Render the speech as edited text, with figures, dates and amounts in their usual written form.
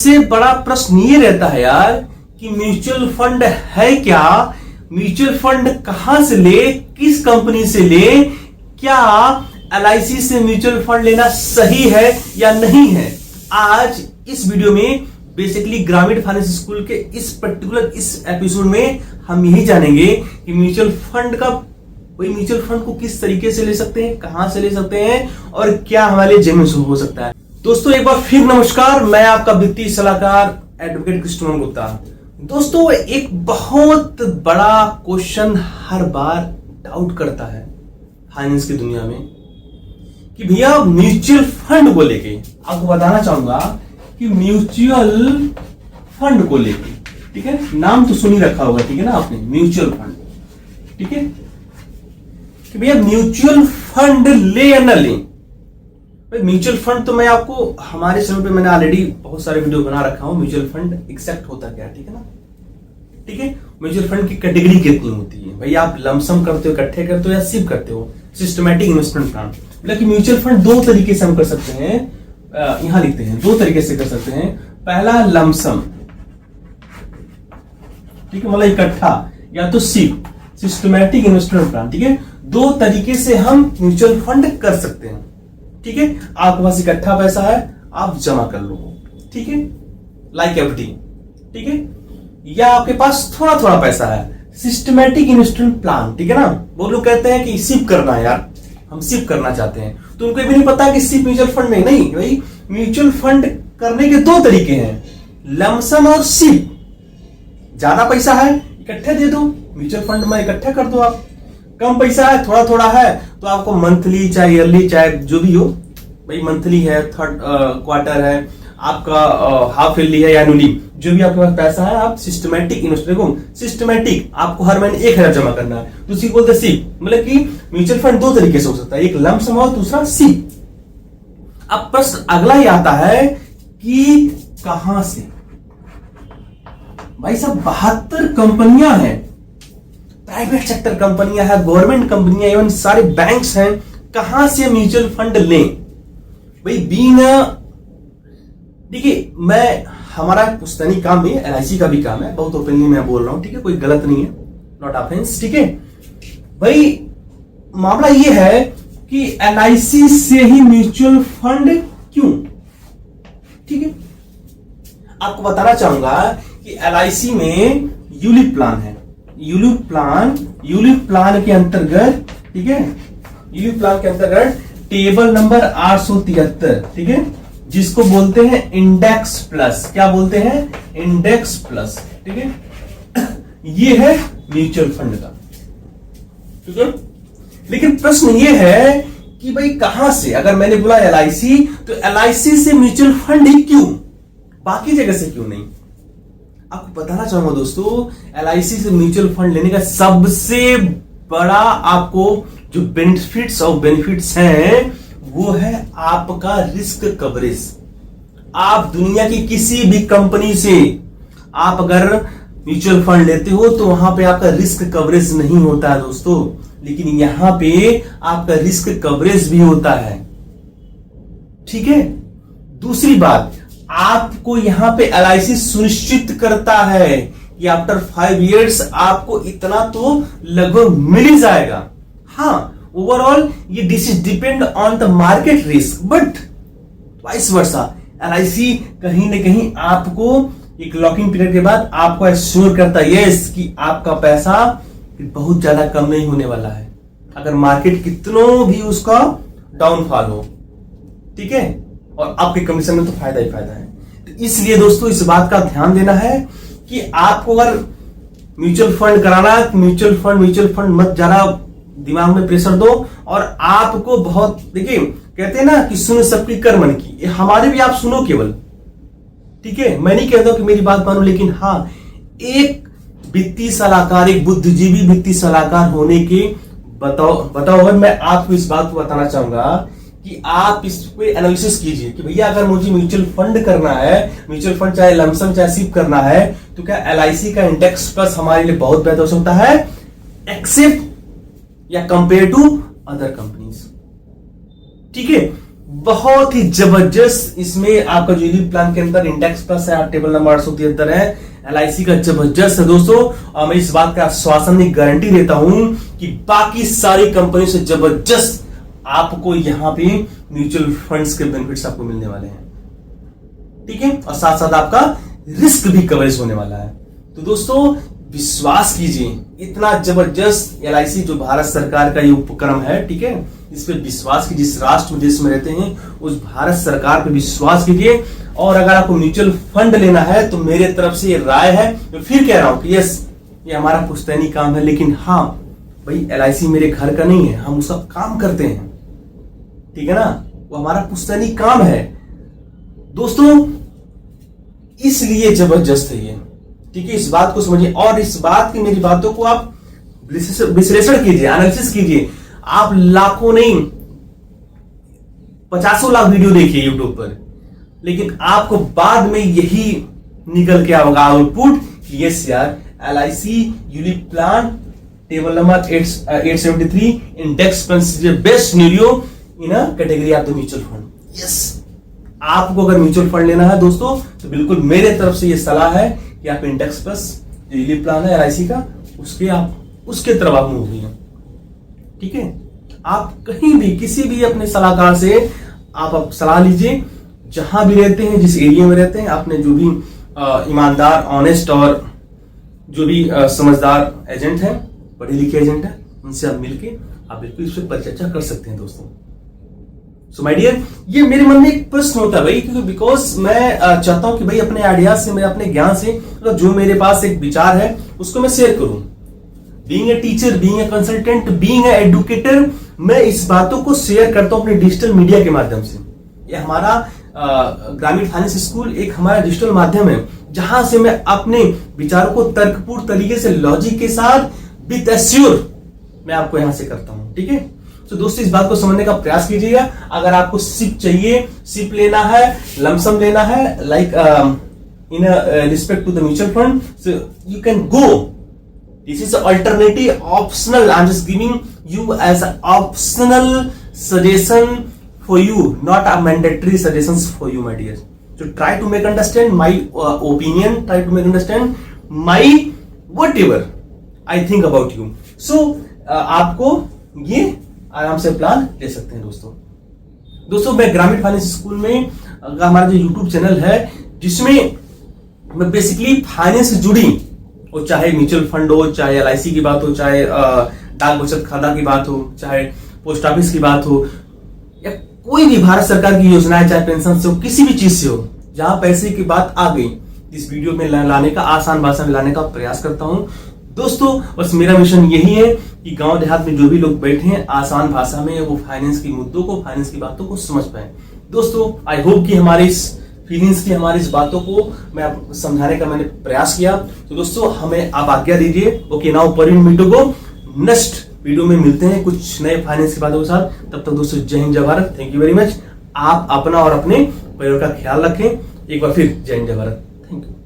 से बड़ा प्रश्न ये रहता है यार कि म्यूचुअल फंड है क्या, म्यूचुअल फंड कहां से ले, किस कंपनी से ले, क्या एलआईसी से म्यूचुअल फंड लेना सही है या नहीं है। आज इस वीडियो में बेसिकली ग्रामीण फाइनेंस स्कूल के इस एपिसोड में हम यही जानेंगे कि म्यूचुअल फंड को किस तरीके से ले सकते हैं, कहां से ले सकते हैं और क्या हमारे लिए जेन्युइन हो सकता है। दोस्तों एक बार फिर नमस्कार, मैं आपका वित्तीय सलाहकार एडवोकेट कृष्ण गुप्ता। दोस्तों एक बहुत बड़ा क्वेश्चन हर बार डाउट करता है फाइनेंस की दुनिया में कि भैया म्यूचुअल फंड को लेके, आपको बताना चाहूंगा कि म्यूचुअल फंड को लेके, ठीक है, नाम तो सुन ही रखा होगा, ठीक है ना आपने, म्यूचुअल फंड, ठीक है, कि भैया म्यूचुअल फंड ले या ना ले। म्यूचुअल फंड तो मैं आपको हमारे चैनल पे मैंने ऑलरेडी बहुत सारे वीडियो बना रखा हूं। म्यूचुअल फंड एग्जैक्ट होता क्या है, ठीक है ना, ठीक है। म्यूचुअल फंड की कैटेगरी कितनी होती है भाई, आप लमसम करते हो, इकट्ठे करते हो या सिप करते हो, सिस्टमैटिक इन्वेस्टमेंट प्लान। मतलब म्यूचुअल फंड दो तरीके से हम कर सकते हैं, यहां लिखते हैं, दो तरीके से कर सकते हैं। पहला लमसम, ठीक है, मतलब इकट्ठा, या तो सिप, सिस्टमैटिक इन्वेस्टमेंट प्लान, ठीक है। दो तरीके से हम म्यूचुअल फंड कर सकते हैं, ठीक है। आपके पास इकट्ठा पैसा है, आप जमा कर लो, ठीक है, लाइक एफडी, ठीक है। या आपके पास थोड़ा थोड़ा पैसा है, सिस्टमैटिक इन्वेस्टमेंट प्लान, ठीक है ना। वो लोग कहते हैं कि सिप करना है यार, हम सिप करना चाहते हैं, तो उनको भी नहीं पता कि सिप म्यूचुअल फंड में नहीं भाई। म्यूचुअल फंड करने के दो तरीके हैं, लमसम और सिप। ज्यादा पैसा है, इकट्ठे दे दो, म्यूचुअल फंड में इकट्ठा कर दो आप। कम पैसा है, थोड़ा थोड़ा है, तो आपको मंथली चाहे ईयरली चाहे जो भी हो भाई, मंथली है, थर्ड क्वार्टर है, आपका हाफ ईयरली है या एनुअली, जो भी आपके पास पैसा है, आप सिस्टमैटिक इन्वेस्टमेंट, सिस्टमैटिक आपको हर महीने 1000 जमा करना है, तो उसी बोलते सिप। मतलब कि म्यूचुअल फंड दो तरीके से हो सकता है, एक लमसम और दूसरा सिप। अब प्रश्न अगला ही आता है कि कहां से। भाई साहब 72 कंपनियां हैं, प्राइवेट सेक्टर कंपनियां हैं, गवर्नमेंट कंपनियां, इवन सारे बैंक्स हैं, कहां से म्यूचुअल फंड लें भाई। देखिए हमारा पुश्तैनी काम है, एलआईसी का भी काम है, बहुत ओपनली मैं बोल रहा हूं, ठीक है, कोई गलत नहीं है, नॉट ऑफेंस, ठीक है भाई। मामला ये है कि एलआईसी से ही म्यूचुअल फंड क्यों, ठीक है। आपको बताना चाहूंगा कि एलआईसी में यूलिप प्लान है, यूलिप प्लान के अंतर्गत, ठीक है, यूलिप प्लान के अंतर्गत टेबल नंबर 873, ठीक है, जिसको बोलते हैं इंडेक्स प्लस। क्या बोलते हैं? इंडेक्स प्लस, ठीक है। ये है म्यूचुअल फंड का, ठीक है। लेकिन प्रश्न ये है कि भाई कहां से, अगर मैंने बोला एलआईसी, तो एलआईसी से म्यूचुअल फंड ही क्यों, बाकी जगह से क्यों नहीं। आपको बताना चाहूंगा दोस्तों, एलआईसी से म्यूचुअल फंड लेने का सबसे बड़ा आपको जो बेनिफिट्स हैं वो है आपका रिस्क कवरेज। आप दुनिया की किसी भी कंपनी से आप अगर म्यूचुअल फंड लेते हो तो वहां पे आपका रिस्क कवरेज नहीं होता है दोस्तों, लेकिन यहां पे आपका रिस्क कवरेज भी होता है, ठीक है। दूसरी बात, आपको यहां पे एलआईसी सुनिश्चित करता है कि आफ्टर 5 इयर्स आपको इतना तो लगभग मिल ही जाएगा। हाँ, ओवरऑल ये depend on the market risk, but vice versa LIC कहीं ना कहीं आपको एक लॉकिंग पीरियड के बाद आपको एश्योर करता है यस कि आपका पैसा बहुत ज्यादा कम नहीं होने वाला है, अगर मार्केट कितनों भी उसका डाउनफॉल हो, ठीक है, और आपके कमीशन में तो फायदा ही फायदा है। तो इसलिए दोस्तों इस बात का ध्यान देना है कि आपको अगर म्यूचुअल फंड कराना है, म्यूचुअल फंड मत ज्यादा दिमाग में प्रेशर दो, और आपको बहुत, देखिए कहते हैं ना कि सुनो सबकी कर मन की, ये हमारे भी आप सुनो केवल, ठीक है। मैं नहीं कहता कि मेरी बात मानो, लेकिन हाँ, एक वित्तीय सलाहकार, एक बुद्धिजीवी वित्तीय सलाहकार होने के बताओ मैं आपको इस बात को बताना चाहूंगा कि आप इस पे एनालिसिस कीजिए कि भैया अगर मुझे म्यूचुअल फंड करना है, म्यूचुअल फंड चाहे लमसम चाहे सिप करना है, तो क्या एलआईसी का इंडेक्स प्लस हमारे लिए बहुत बेहतर हो सकता है एक्सेप्ट या कंपेयर टू अदर कंपनीज, ठीक है। बहुत ही जबरदस्त इसमें आपका जो यूनिट प्लान के अंदर इंडेक्स प्लस है, टेबल नंबर 873 है, एलआईसी का जबरदस्त है दोस्तों। और मैं इस बात का आश्वासन गारंटी देता हूं कि बाकी सारी कंपनी से जबरदस्त आपको यहां पे म्यूचुअल फंड्स के बेनिफिट्स आपको मिलने वाले हैं, ठीक है। और साथ साथ आपका रिस्क भी कवरेज होने वाला है। तो दोस्तों विश्वास कीजिए, इतना जबरदस्त एलआईसी जो भारत सरकार का ये उपक्रम है, ठीक है, इस पे विश्वास कीजिए। जिस राष्ट्र देश में रहते हैं उस भारत सरकार पे विश्वास कीजिए। और अगर आपको म्यूचुअल फंड लेना है तो मेरे तरफ से ये राय है, मैं फिर कह रहा हूं कि यस ये हमारा पुश्तैनी काम है, लेकिन हाँ भाई एलआईसी मेरे घर का नहीं है, हम उसका काम करते हैं, ठीक है ना, वो हमारा पुश्तैनी काम है दोस्तों, इसलिए जबरदस्त है ये, ठीक है। इस बात को समझिए और इस बात की मेरी बातों को आप विश्लेषण कीजिए, एनालिसिस कीजिए। आप लाखों नहीं 50 लाख वीडियो देखिए यूट्यूब पर, लेकिन आपको बाद में यही निकल के आएगा आउटपुट कि यस यार LIC unit plan table number 873 index best scenario in a category of the mutual fund. Yes, आपको अगर म्यूचुअल फंड लेना है दोस्तों तो बिल्कुल मेरे तरफ से ये सलाह है कि आप इंडेक्स प्लस जो यूनिट प्लान है एलआईसी का उसके तरफ आप मूव होइए, ठीक है। आप कहीं भी किसी भी अपने सलाहकार से आप सलाह लीजिए, जहां भी रहते हैं, जिस एरिया में रहते हैं, आपने जो भी ईमानदार, ऑनेस्ट और जो भी समझदार एजेंट हैं, पढ़े लिखे एजेंट हैं, उनसे आप मिलके आप बिल्कुल इस पर परिचर्चा कर सकते हैं दोस्तों। सो माय डियर, ये मेरे मन में एक प्रश्न होता है भाई, क्योंकि बिकॉज मैं चाहता हूं कि भाई अपने आइडिया से, मैं अपने ज्ञान से, मतलब जो मेरे पास एक विचार है उसको मैं शेयर करूं। Being a teacher, being a consultant, being a educator, मैं इस बातों को शेयर करता हूं अपने डिजिटल मीडिया के माध्यम से। ये हमारा ग्रामीण फाइनेंस स्कूल एक हमारा डिजिटल माध्यम है, जहां से मैं अपने विचारों को तर्कपूर्ण तरीके से, लॉजिक के साथ, विद एश्योर मैं आपको यहां से करता हूं, ठीक है। तो दोस्तों इस बात को समझने का प्रयास कीजिएगा। अगर आपको सिप चाहिए, सिप लेना है, लमसम लेना है, like in respect to the mutual fund, so you can go. This is alternative, optional. I'm just giving you as an optional suggestion for you, not a mandatory suggestions for you, my dear. So try to make understand my opinion. Try to make understand my whatever I think about you. So आपको ये आराम से plan ले सकते हैं दोस्तों। मैं ग्रामीण फाइनेंस स्कूल में हमारा जो YouTube चैनल है, जिसमें मैं बेसिकली फाइनेंस से जुड़ी, वो चाहे म्यूचुअल फंड हो, चाहे एलआईसी की बात हो, चाहे डाक बचत खाता की बात हो, चाहे पोस्ट ऑफिस की बात हो, या कोई भी भारत सरकार की योजनाएं, चाहे पेंशन से हो, किसी भी चीज से हो, जहां पैसे की बात आ गई, इस वीडियो में लाने का, आसान भाषा में लाने का प्रयास करता हूं दोस्तों। बस मेरा मिशन यही है कि गांव देहात में जो भी लोग बैठे हैं, आसान भाषा में वो फाइनेंस की मुद्दों को, फाइनेंस की बातों को समझ पाए दोस्तों। आई होप कि हमारे इस फीलिंग्स की, हमारी इस बातों को मैं आपको समझाने का मैंने प्रयास किया। तो दोस्तों हमें आप आज्ञा दीजिए। ओके, नाउ पर मीटो को नेक्स्ट वीडियो में मिलते हैं कुछ नए फाइनेंस की बातों के साथ। तब तक दोस्तों जय हिंद, जय Bharat. Thank you very much. आप अपना और अपने परिवार का ख्याल रखें। एक बार फिर जय हिंद, जय भारत। Thank you.